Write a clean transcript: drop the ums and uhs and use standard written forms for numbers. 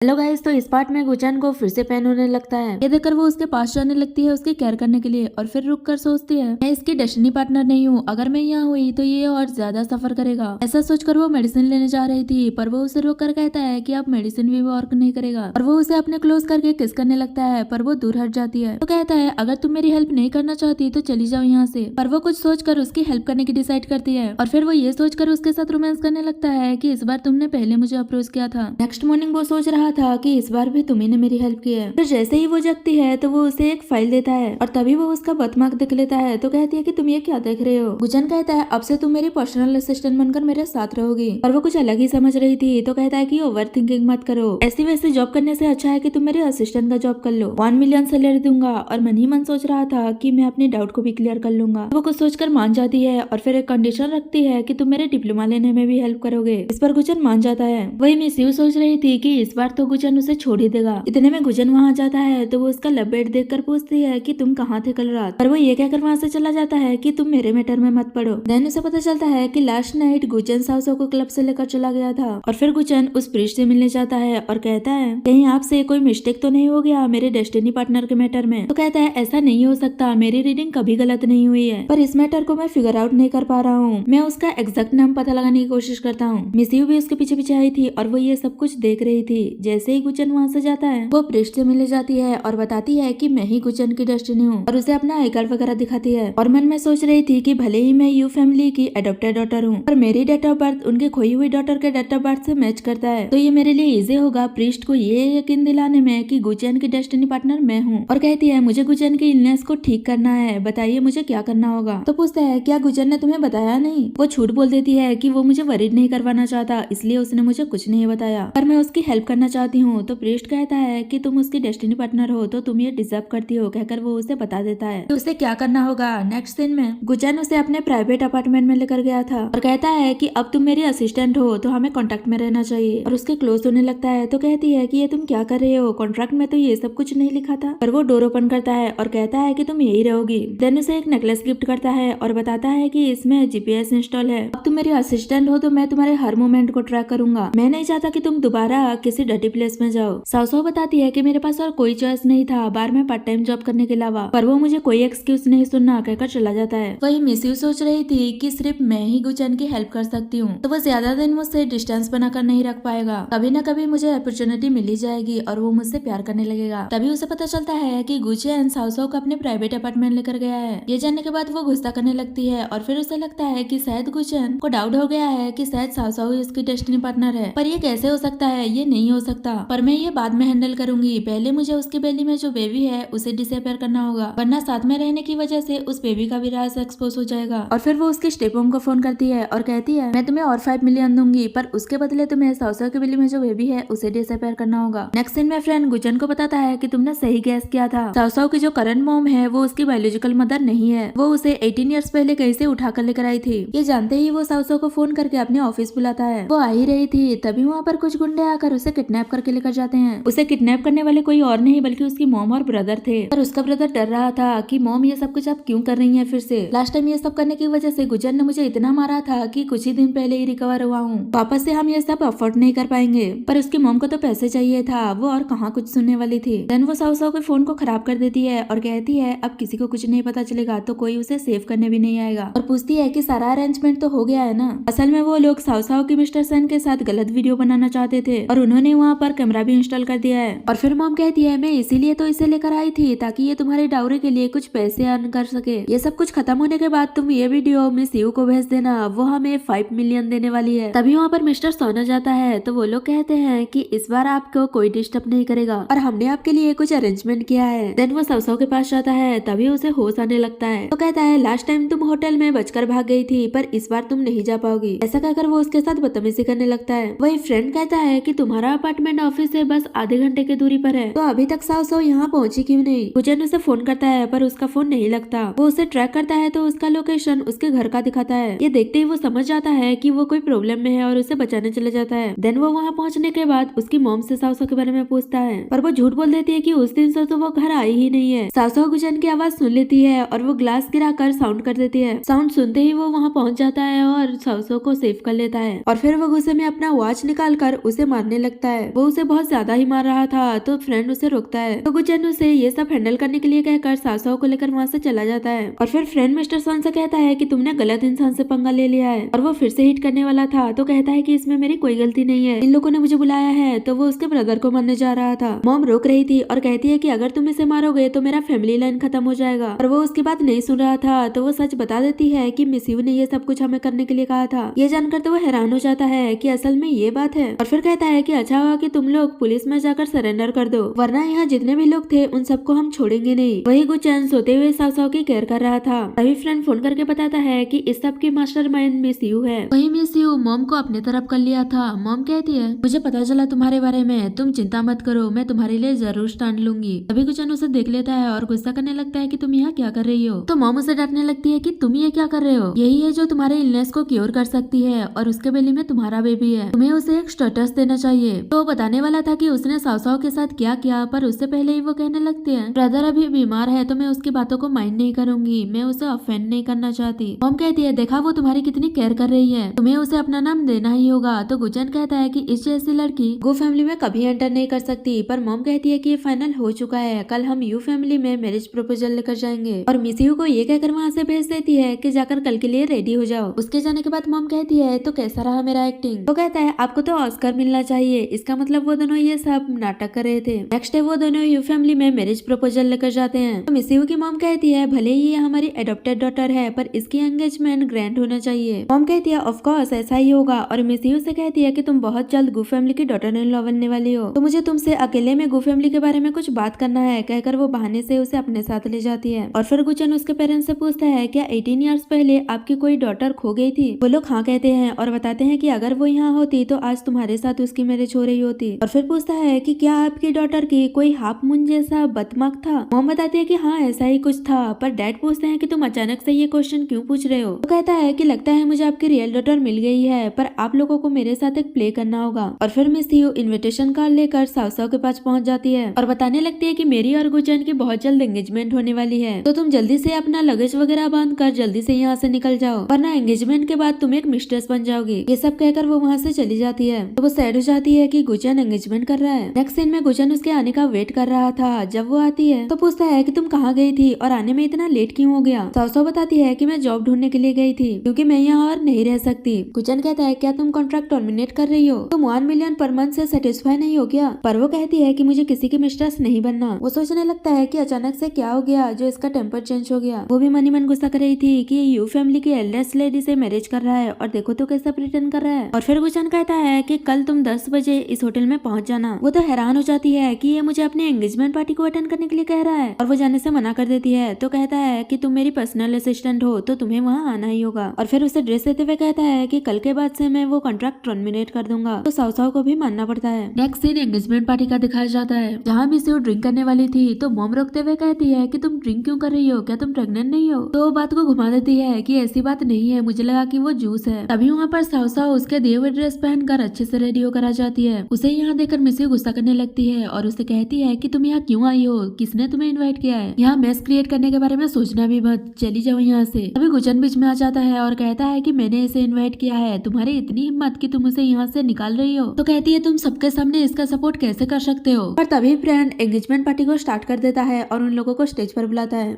Hello guys, तो इस part में गुचन को फिर से पेन होने लगता है। ये देखकर वो उसके पास जाने लगती है उसकी केयर करने के लिए और फिर रुक कर सोचती है मैं इसकी डेस्टिनी पार्टनर नहीं हूँ, अगर मैं यहाँ हुई तो ये और ज्यादा सफर करेगा। ऐसा सोचकर वो मेडिसिन लेने जा रही थी पर वो उसे रोक कर कहता है कि अब मेडिसिन भी वर्क नहीं करेगा और वो उसे अपने क्लोज करके किस करने लगता है पर वो दूर हट जाती है। तो कहता है अगर तुम मेरी हेल्प नहीं करना चाहती तो चली जाओ यहाँ से, पर वो कुछ सोचकर उसकी हेल्प करने की डिसाइड करती है और फिर वो ये सोचकर उसके साथ रोमांस करने लगता है कि इस बार तुमने पहले मुझे अप्रोच किया था। नेक्स्ट मॉर्निंग वो सोच रहा था कि इस बार भी तुम्ही ने मेरी हेल्प की है। फिर जैसे ही वो जगती है तो वो उसे एक फाइल देता है और तभी वो उसका बर्थमार्क देख लेता है। तो कहती है कि तुम ये क्या देख रहे हो। गुचन कहता है अब से तुम मेरी पर्सनल असिस्टेंट बनकर मेरे साथ रहोगी, और वो कुछ अलग ही समझ रही थी। तो कहता है कि ओवर थिंकिंग मत करो, ऐसी वैसी जॉब करने से अच्छा है कि तुम मेरे असिस्टेंट का जॉब कर लो, 1 मिलियन सैलरी दूंगा। और मन ही मन सोच रहा था कि मैं अपने डाउट को भी क्लियर कर लूंगा। वो कुछ सोचकर मान जाती है और फिर एक कंडीशन रखती है कि तुम मेरे डिप्लोमा लेने में भी हेल्प करोगे। इस पर गुचन मान जाता है। वही मिस यू सोच रही थी कि इस बार तो गुचन उसे छोड़ ही देगा। इतने में गुचन वहाँ जाता है तो वो उसका लब बेड देखकर पूछती है कि तुम कहाँ थे कल रात, पर वो ये कहकर वहाँ से चला जाता है कि तुम मेरे मैटर में मत पड़ो। देन उसे पता चलता है कि लास्ट नाइट गुचन साउसो को क्लब से लेकर चला गया था और फिर गुचन उस प्रीस्ट से मिलने जाता है और कहता है कहीं आपसे कोई मिस्टेक तो नहीं हो गया मेरे डेस्टिनी पार्टनर के मैटर में। तो कहता है ऐसा नहीं हो सकता, मेरी रीडिंग कभी गलत नहीं हुई है, पर इस मैटर को मैं फिगर आउट नहीं कर पा रहा हूँ। मैं उसका एग्जैक्ट नाम पता लगाने की कोशिश करता हूँ। मिस यू भी उसके पीछे पीछे आई थी और वो ये सब कुछ देख रही थी। जैसे ही गुचन वहाँ से जाता है वो प्रीस्ट से मिलने जाती है और बताती है कि मैं ही गुचन की डेस्टिनी हूँ और उसे अपना आई कार्ड वगैरह दिखाती है। और मन में सोच रही थी कि भले ही मैं यू फैमिली की एडॉप्टेड डॉटर हूँ, पर मेरी डेट ऑफ बर्थ उनकी खोई हुई डॉटर के डेट ऑफ बर्थ से मैच करता है, तो ये मेरे लिए इजी होगा प्रीस्ट को ये यकीन दिलाने में कि गुचन की डेस्टिनी पार्टनर मैं हूँ। और कहती है मुझे गुचन की इलनेस को ठीक करना है, बताइए मुझे क्या करना होगा। तो पूछता है क्या गुचन ने तुम्हें बताया नहीं। वो झूठ बोल देती है कि वो मुझे वरीड नहीं करवाना चाहता, इसलिए उसने मुझे कुछ नहीं बताया, पर मैं उसकी हेल्प करना चाहती हूँ। तो प्रीस्ट कहता है कि तुम उसकी डेस्टिनी पार्टनर हो तो तुम ये डिजर्व करती हो, कहकर वो उसे बता देता है तो उसे क्या करना होगा। नेक्स्ट सीन में गुचन उसे अपने प्राइवेट अपार्टमेंट में लेकर गया था और कहता है कि अब तुम मेरी असिस्टेंट हो तो हमें कॉन्टेक्ट में रहना चाहिए, और उसके क्लोज होने लगता है। तो कहती है कि ये तुम क्या कर रहे हो, कॉन्ट्रैक्ट में तो ये सब कुछ नहीं लिखा था, पर वो डोर ओपन करता है और कहता है कि तुम यही रहोगी। देन उसे एक नेकलेस गिफ्ट करता है और बताता है कि इसमें जीपीएस इंस्टॉल है, अब तुम मेरी असिस्टेंट हो तो मैं तुम्हारे हर मूवमेंट को ट्रैक करूंगा, मैं नहीं चाहता कि तुम दोबारा किसी डर्टी प्लेस में जाओ। साउसो बताती है कि मेरे पास और कोई चॉइस नहीं था बार में पार्ट टाइम जॉब करने के अलावा, पर वो मुझे कोई एक्सक्यूज नहीं सुनना कहकर चला जाता है। वही मिस यू सोच रही थी कि सिर्फ मैं ही गुचन की हेल्प कर सकती हूँ, तो वो ज्यादा दिन मुझसे डिस्टेंस बनाकर नहीं रख पाएगा, कभी न कभी मुझे अपॉर्चुनिटी मिल ही जाएगी और वो मुझसे प्यार करने लगेगा। तभी उसे पता चलता है कि गुचन साउसो को अपने प्राइवेट अपार्टमेंट लेकर गया है। ये जानने के बाद वो गुस्सा करने लगती है और फिर उसे लगता है कि शायद गुचन को डाउट हो गया है कि शायद साउसो ही उसकी डेस्टिनी पार्टनर है, पर ये कैसे हो सकता है, ये नहीं हो सकता, पर मैं ये बाद में हैंडल करूंगी, पहले मुझे उसके बेली में जो बेबी है उसे डिसअपियर करना होगा, वरना साथ में रहने की वजह से उस बेबी का भी राज एक्सपोज हो जाएगा। और फिर वो उसके स्टेप होम को फोन करती है और कहती है मैं तुम्हें और 5 मिलियन दूंगी, पर उसके बदले तुम्हें साउसो के बेली में जो बेबी है उसे डिसअपियर करना होगा। नेक्स्ट सीन में फ्रेंड गुचन को बताता है कि तुमने सही गैस किया था, साउसो की जो करंट मॉम है वो उसकी बायोलॉजिकल मदर नहीं है, वो उसे 18 ईयर्स पहले कहीं से उठा कर लेकर आई थी। ये जानते ही वो साउसो को फोन करके अपने ऑफिस बुलाता है। वो आ ही रही थी तभी वहाँ पर कुछ गुंडे आकर उसे किडनैप करके लेकर जाते हैं। उसे किडनैप करने वाले कोई और नहीं बल्कि उसकी मॉम और ब्रदर थे, पर उसका ब्रदर डर रहा था कि मॉम ये सब कुछ आप क्यों कर रही हैं फिर से, लास्ट टाइम ये सब करने की वजह से गुजर ने मुझे इतना मारा था कि कुछ ही दिन पहले ही रिकवर हुआ हूँ, वापस से हम ये सब अफोर्ड नहीं कर पाएंगे। पर उसकी मॉम को तो पैसे चाहिए था, वो और कहाँ कुछ सुनने वाली थी। देन वो साउसो के फोन को खराब कर देती है और कहती है अब किसी को कुछ नहीं पता चलेगा तो कोई उसे सेव करने भी नहीं आएगा, और पूछती है कि सारा अरेंजमेंट तो हो गया है ना। असल में वो लोग साउसो की मिस्टर सन के साथ गलत वीडियो बनाना चाहते थे और उन्होंने वहाँ पर कैमरा भी इंस्टॉल कर दिया है। और फिर मॉम कहती है मैं इसीलिए तो इसे लेकर आई थी ताकि ये तुम्हारे डाउरी के लिए कुछ पैसे अर्न कर सके। ये सब कुछ खत्म होने के बाद तुम ये वीडियो मिस यू को भेज देना, वो हमें 5 मिलियन देने वाली है। तभी वहाँ पर मिस्टर सोना जाता है तो वो लोग कहते हैं कि इस बार आपको कोई डिस्टर्ब नहीं करेगा और हमने आपके लिए कुछ अरेंजमेंट किया है। देन वो साउसो के पास जाता है तभी उसे होश आने लगता है। तो कहता है लास्ट टाइम तुम होटल में बचकर भाग गई थी पर इस बार तुम नहीं जा पाओगी, ऐसा कहकर वो उसके साथ बदतमीजी करने लगता है। वही फ्रेंड कहता है कि तुम्हारा अपार्टमेंट ऑफिस से बस आधे घंटे की दूरी पर है, तो अभी तक साउसो यहाँ पहुंची क्यों नहीं। गुजन उसे फोन करता है पर उसका फोन नहीं लगता। वो उसे ट्रैक करता है तो उसका लोकेशन उसके घर का दिखाता है। ये देखते ही वो समझ जाता है कि वो कोई प्रॉब्लम में है और उसे बचाने चले जाता है। देन वो वहाँ पहुँचने के बाद उसकी मॉम से साउसो के बारे में पूछता है, पर वो झूठ बोल देती है कि उस दिन से तो वो घर आई ही नहीं है। साउसो गुजन की आवाज सुन लेती है और वो ग्लास गिरा कर साउंड कर देती है। साउंड सुनते ही वो वहाँ पहुँच जाता है और साउसो को सेव कर लेता है और फिर वो गुस्से में अपना वॉच निकाल कर उसे मारने लगता है। वो उसे बहुत ज्यादा ही मार रहा था, तो फ्रेंड उसे रोकता है। तो गुचन उसे ये सब हैंडल करने के लिए कहकर सासाओ को लेकर वहाँ से चला जाता है। और फिर फ्रेंड मिस्टर सन से कहता है कि तुमने गलत इंसान से पंगा ले लिया है, और वो फिर से हिट करने वाला था। तो कहता है कि इसमें मेरी कोई गलती नहीं है, इन लोगों ने मुझे बुलाया है। तो वो उसके ब्रदर को मारने जा रहा था। मॉम रोक रही थी और कहती है कि अगर तुम इसे मारोगे तो मेरा फैमिली लाइन खत्म हो जाएगा। और वो उसकी बात नहीं सुन रहा था, तो वो सच बता देती है कि मिस यू ने ये सब कुछ हमें करने के लिए कहा था। ये जानकर तो वो हैरान हो जाता है कि असल में ये बात है। और फिर कहता है कि अच्छा हुआ कि तुम लोग पुलिस में जाकर सरेंडर कर दो, वरना यहाँ जितने भी लोग थे उन सबको हम छोड़ेंगे नहीं। वही गुचन सोते हुए सासाओ की केयर कर रहा था। तभी फ्रेंड फोन करके बताता है कि इस सब की मास्टरमाइंड मिस यू है। वही मिस यू मॉम को अपने तरफ कर लिया था। मॉम कहती है मुझे पता चला तुम्हारे बारे में, तुम चिंता मत करो, मैं तुम्हारे लिए जरूर स्टैंड लूंगी। तभी गुचन उसे देख लेता है और गुस्सा करने लगता है कि तुम यहाँ क्या कर रही हो। तो मॉम उसे डांटने लगती है कि तुम ये क्या कर रहे हो, यही है जो तुम्हारे इलनेस को क्योर कर सकती है, और उसके बेली में तुम्हारा बेबी है, तुम्हें उसे एक स्टेटस देना चाहिए। तो बताने वाला था कि उसने सासाओ के साथ क्या किया, पर उससे पहले ही वो कहने लगते हैं ब्रदर अभी बीमार है तो मैं उसकी बातों को माइंड नहीं करूंगी, मैं उसे ऑफेंड नहीं करना चाहती। मॉम कहती है देखा वो तुम्हारी कितनी केयर कर रही है, तुम्हें उसे अपना नाम देना ही होगा। तो गुचन कहता है कि इस जैसी लड़की गो फैमिली में कभी एंटर नहीं कर सकती। पर मॉम कहती है कि ये फाइनल हो चुका है, कल हम यू फैमिली में मैरिज प्रपोजल लेकर जाएंगे। और मिस यू को ये कहकर वहाँ से भेज देती है कि जाकर कल के लिए रेडी हो जाओ। उसके जाने के बाद मॉम कहती है तो कैसा रहा मेरा एक्टिंग। तो कहता है आपको तो ऑस्कर मिलना चाहिए। इसका मतलब वो दोनों ये सब नाटक कर रहे थे। नेक्स्ट डे वो दोनों यू फैमिली में मैरिज प्रपोजल लेकर जाते हैं। तो मिस यू की मॉम कहती है भले ही ये हमारी एडॉप्टेड डॉटर है, पर इसकी एंगेजमेंट ग्रैंड होना चाहिए। मॉम कहती है ऑफ कोर्स ऐसा ही होगा। और मिस यू से कहती है कि तुम बहुत जल्द गू फैमिली की डॉटर इन लॉ बनने वाली हो, तो मुझे तुमसे अकेले में गू फैमिली के बारे में कुछ बात करना है, कहकर वो बहाने से उसे अपने साथ ले जाती है। और फिर गुचन उसके पेरेंट्स से पूछता है क्या 18 ईयर्स पहले आपकी कोई डॉटर खो गई थी। वो लोग हाँ कहते हैं और बताते हैं कि अगर वो यहाँ होती तो आज तुम्हारे साथ उसकी मैरिज हो रही होती। और फिर पूछता है कि क्या आपकी डॉटर की कोई हाफ मून जैसा बदमाग था। मॉम बताती है कि हाँ ऐसा ही कुछ था। पर डैड पूछते हैं कि तुम अचानक से ये क्वेश्चन क्यों पूछ रहे हो। तो कहता है कि लगता है मुझे आपकी रियल डॉटर मिल गई है, पर आप लोगों को मेरे साथ एक प्ले करना होगा। और फिर मिस यू इन्विटेशन कार्ड लेकर सावसाव के पास पहुंच जाती है और बताने लगती है कि मेरी और गुचन की बहुत जल्द एंगेजमेंट होने वाली है, तो तुम जल्दी से अपना लगेज वगैरह बांध कर जल्दी से यहाँ से निकल जाओ, वरना एंगेजमेंट के बाद तुम एक मिस्ट्रेस बन जाओगी। ये सब कहकर वो वहाँ से चली जाती है। तो वो सैड हो जाती है कि गुचन एंगेजमेंट कर रहा है। नेक्स्ट सीन में गुचन उसके आने का वेट कर रहा था। जब वो आती है तो पूछता है कि तुम कहाँ गई थी और आने में इतना लेट क्यों हो गया। सावसाव बताती है कि मैं जॉब ढूंढने के लिए गई थी, क्योंकि मैं यहाँ और नहीं रह सकती। गुचन कहता है क्या तुम कॉन्ट्रैक्ट टर्मिनेट कर रही हो, तुम 1 मिलियन पर मंथ से सेटिस्फाई नहीं हो गया। पर वो कहती है कि मुझे किसी की मिस्ट्रेस नहीं बनना। वो सोचने लगता है कि अचानक से क्या हो गया जो इसका टेम्पर चेंज हो गया। वो भी मनी मन गुस्सा कर रही थी कि यू फैमिली की एल्डेस्ट लेडी से मैरिज कर रहा है और देखो तो कैसा प्रिटेंड कर रहा है। और फिर गुचन कहता है कि कल तुम 10 बजे इस होटल में पहुंच जाना। वो तो हैरान हो जाती है कि ये मुझे अपने एंगेजमेंट पार्टी को अटेंड करने के लिए कह रहा है, और वो जाने से मना कर देती है। तो कहता है कि तुम मेरी पर्सनल असिस्टेंट हो तो तुम्हें वहाँ आना ही होगा। और फिर उसे ड्रेस देते हुए कहता है कि कल के बाद से मैं वो कॉन्ट्रैक्ट टर्मिनेट कर दूंगा। तो सावसाव को भी मानना पड़ता है। नेक्स्ट सीन एंगेजमेंट पार्टी का दिखाया जाता है, जहाँ मिस यू ड्रिंक करने वाली थी। तो मॉम रोकते हुए कहती है कि तुम ड्रिंक क्यों कर रही हो, क्या तुम प्रेग्नेंट नहीं हो। तो बात को घुमा देती है कि ऐसी बात नहीं है, मुझे लगा कि वो जूस है। तभी वहाँ पर सावसाव उसके दिए हुए ड्रेस पहनकर अच्छे से रेडी होकर आ जाती है। उसे यहाँ देखकर मिस यू गुस्सा करने लगती है और उसे कहती है कि तुम यहाँ क्यों आई हो, किसने तुम्हें इन्वाइट किया है, यहाँ मेस क्रिएट करने के बारे में सोचना भी मत, चली जाओ यहाँ से। अभी गुचन बीच में आ जाता है और कहता है कि मैंने इसे इन्वाइट किया है, तुम्हारी इतनी हिम्मत कि तुम उसे यहाँ से निकाल रही हो। तो कहती है तुम सबके सामने इसका सपोर्ट कैसे कर सकते हो। पर तभी फ्रेंड एंगेजमेंट पार्टी को स्टार्ट कर देता है और उन लोगों को स्टेज पर बुलाता है।